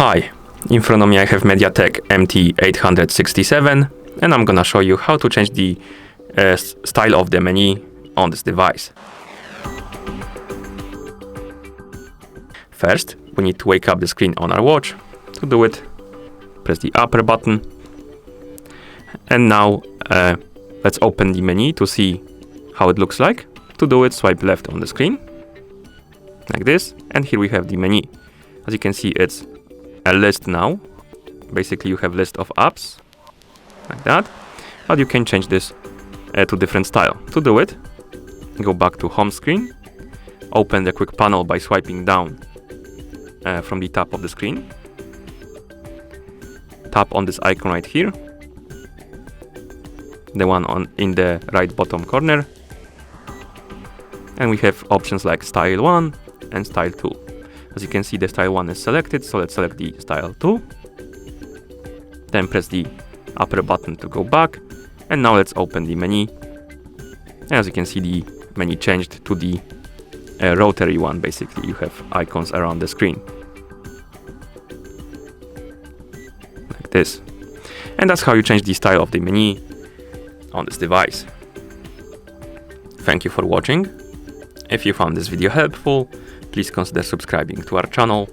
Hi, in front of me I have MediaTek MT867 and I'm gonna show you how to change the style of the menu on this device. First, we need to wake up the screen on our watch. To do it, press the upper button. And now let's open the menu to see how it looks like. To do it, swipe left on the screen, like this, and here we have the menu. As you can see, it's a list now. Basically, you have list of apps, like that, but you can change this to different style. To do it, go back to home screen, open the quick panel by swiping down from the top of the screen. Tap on this icon right here, the one in the right bottom corner, and we have options like Style 1 and Style 2. As you can see, the Style 1 is selected, so let's select the Style 2. Then press the upper button to go back, and now let's open the menu. And as you can see, the menu changed to the rotary one. Basically, you have icons around the screen, like this. And that's how you change the style of the menu on this device. Thank you for watching. If you found this video helpful, please consider subscribing to our channel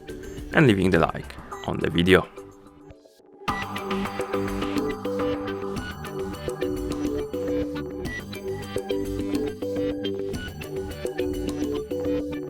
and leaving the like on the video.